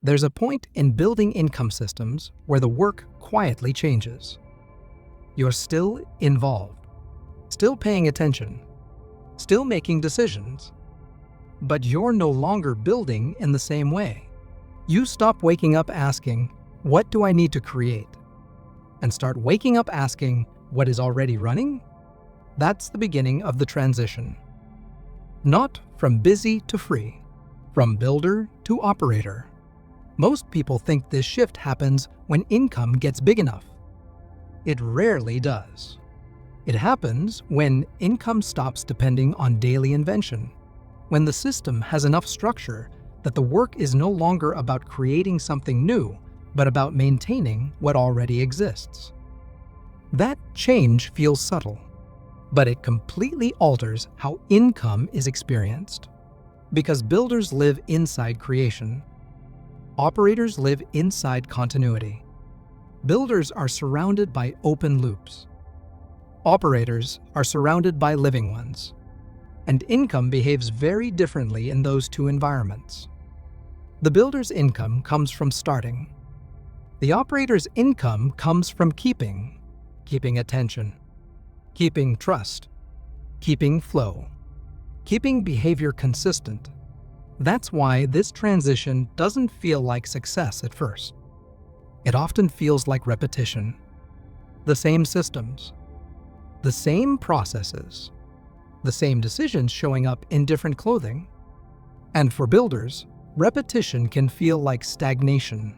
There's a point in building income systems where the work quietly changes. You're still involved, still paying attention, still making decisions, but you're no longer building in the same way. You stop waking up asking, "What do I need to create?" and start waking up asking, "What is already running?" That's the beginning of the transition. Not from busy to free, from builder to operator. Most people think this shift happens when income gets big enough. It rarely does. It happens when income stops depending on daily invention, when the system has enough structure that the work is no longer about creating something new, but about maintaining what already exists. That change feels subtle, but it completely alters how income is experienced. Because builders live inside creation, operators live inside continuity. Builders are surrounded by open loops. Operators are surrounded by living ones. And income behaves very differently in those two environments. The builder's income comes from starting. The operator's income comes from keeping attention, keeping trust, keeping flow, keeping behavior consistent. That's why this transition doesn't feel like success at first. It often feels like repetition. The same systems, the same processes, the same decisions showing up in different clothing. And for builders, repetition can feel like stagnation.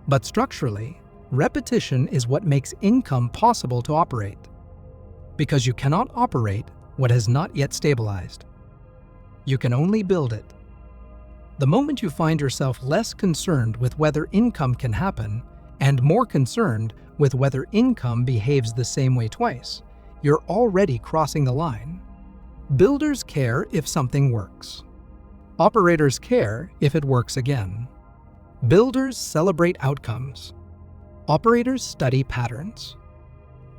But structurally, repetition is what makes income possible to operate. Because you cannot operate what has not yet stabilized. You can only build it. The moment you find yourself less concerned with whether income can happen and more concerned with whether income behaves the same way twice, you're already crossing the line. Builders care if something works. Operators care if it works again. Builders celebrate outcomes. Operators study patterns.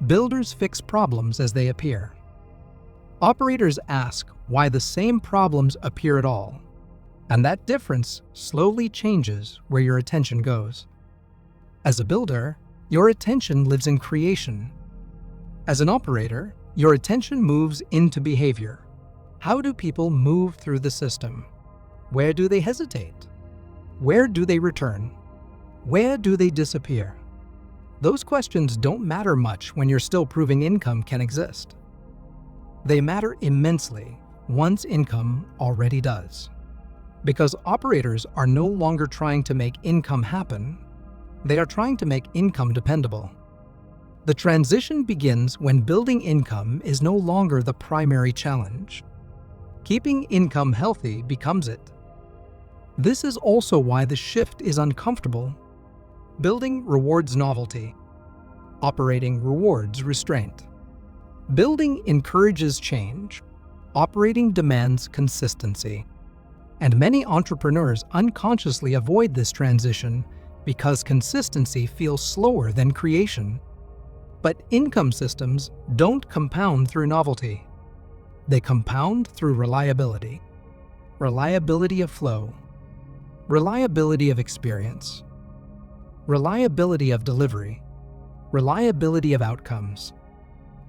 Builders fix problems as they appear. Operators ask why the same problems appear at all, and that difference slowly changes where your attention goes. As a builder, your attention lives in creation. As an operator, your attention moves into behavior. How do people move through the system? Where do they hesitate? Where do they return? Where do they disappear? Those questions don't matter much when you're still proving income can exist. They matter immensely once income already does. Because operators are no longer trying to make income happen, they are trying to make income dependable. The transition begins when building income is no longer the primary challenge. Keeping income healthy becomes it. This is also why the shift is uncomfortable. Building rewards novelty. Operating rewards restraint. Building encourages change. Operating demands consistency. And many entrepreneurs unconsciously avoid this transition because consistency feels slower than creation. But income systems don't compound through novelty. They compound through reliability. Reliability of flow. Reliability of experience. Reliability of delivery. Reliability of outcomes.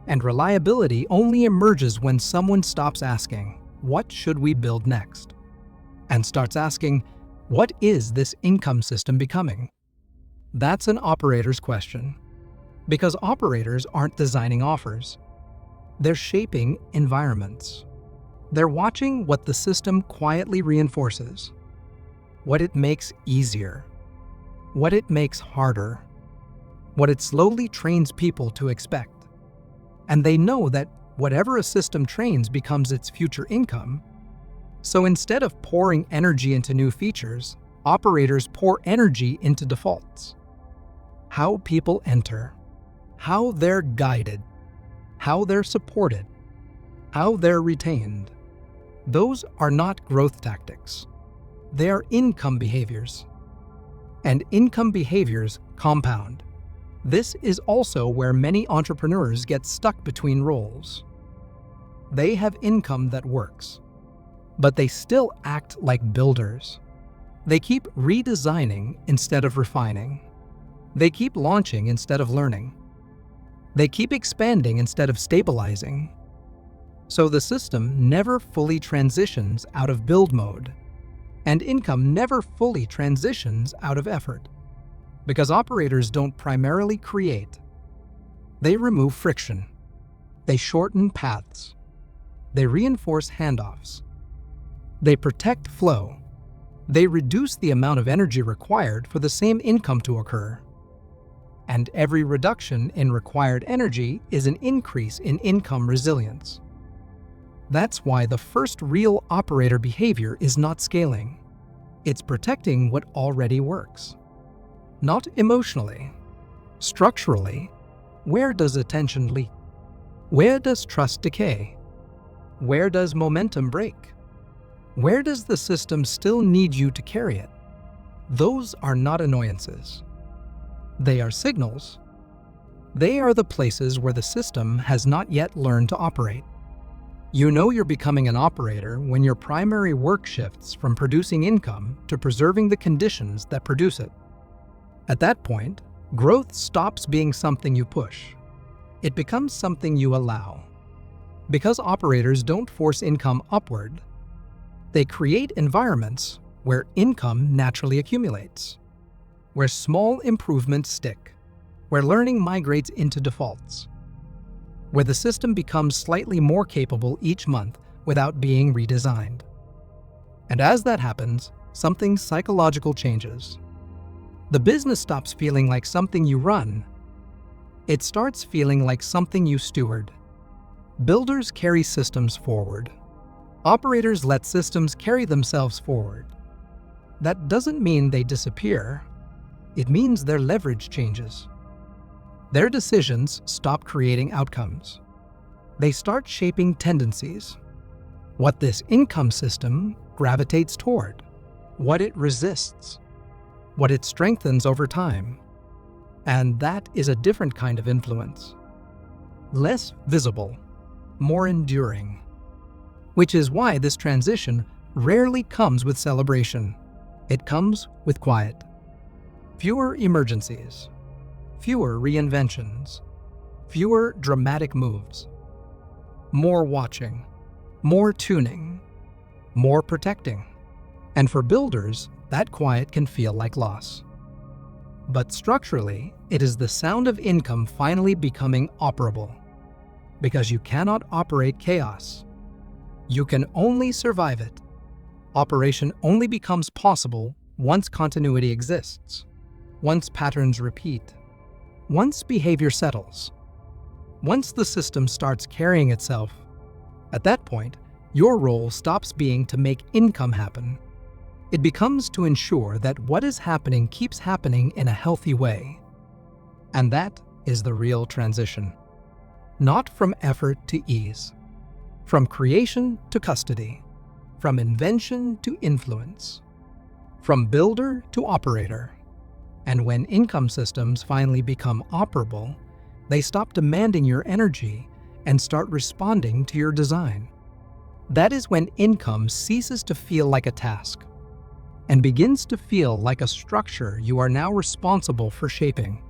And reliability only emerges when someone stops asking, "What should we build next?" and starts asking, "What is this income system becoming?" That's an operator's question. Because operators aren't designing offers. They're shaping environments. They're watching what the system quietly reinforces, what it makes easier, what it makes harder, what it slowly trains people to expect. And they know that whatever a system trains becomes its future income. So instead of pouring energy into new features, operators pour energy into defaults. How people enter, how they're guided, how they're supported, how they're retained. Those are not growth tactics. They are income behaviors. And income behaviors compound. This is also where many entrepreneurs get stuck between roles. They have income that works, but they still act like builders. They keep redesigning instead of refining. They keep launching instead of learning. They keep expanding instead of stabilizing. So the system never fully transitions out of build mode, and income never fully transitions out of effort. Because operators don't primarily create. They remove friction. They shorten paths. They reinforce handoffs. They protect flow. They reduce the amount of energy required for the same income to occur. And every reduction in required energy is an increase in income resilience. That's why the first real operator behavior is not scaling. It's protecting what already works. Not emotionally. Structurally, where does attention leak? Where does trust decay? Where does momentum break? Where does the system still need you to carry it? Those are not annoyances. They are signals. They are the places where the system has not yet learned to operate. You know you're becoming an operator when your primary work shifts from producing income to preserving the conditions that produce it. At that point, growth stops being something you push. It becomes something you allow. Because operators don't force income upward, they create environments where income naturally accumulates, where small improvements stick, where learning migrates into defaults, where the system becomes slightly more capable each month without being redesigned. And as that happens, something psychological changes. The business stops feeling like something you run. It starts feeling like something you steward. Builders carry systems forward. Operators let systems carry themselves forward. That doesn't mean they disappear. It means their leverage changes. Their decisions stop creating outcomes. They start shaping tendencies. What this income system gravitates toward, what it resists, what it strengthens over time. And that is a different kind of influence. Less visible, more enduring. Which is why this transition rarely comes with celebration. It comes with quiet. Fewer emergencies, fewer reinventions, fewer dramatic moves. More watching, more tuning, more protecting. And for builders, that quiet can feel like loss. But structurally, it is the sound of income finally becoming operable. Because you cannot operate chaos. You can only survive it. Operation only becomes possible once continuity exists, once patterns repeat, once behavior settles, once the system starts carrying itself. At that point, your role stops being to make income happen. It becomes to ensure that what is happening keeps happening in a healthy way. And that is the real transition. Not from effort to ease. From creation to custody. From invention to influence. From builder to operator. And when income systems finally become operable, they stop demanding your energy and start responding to your design. That is when income ceases to feel like a task and begins to feel like a structure you are now responsible for shaping.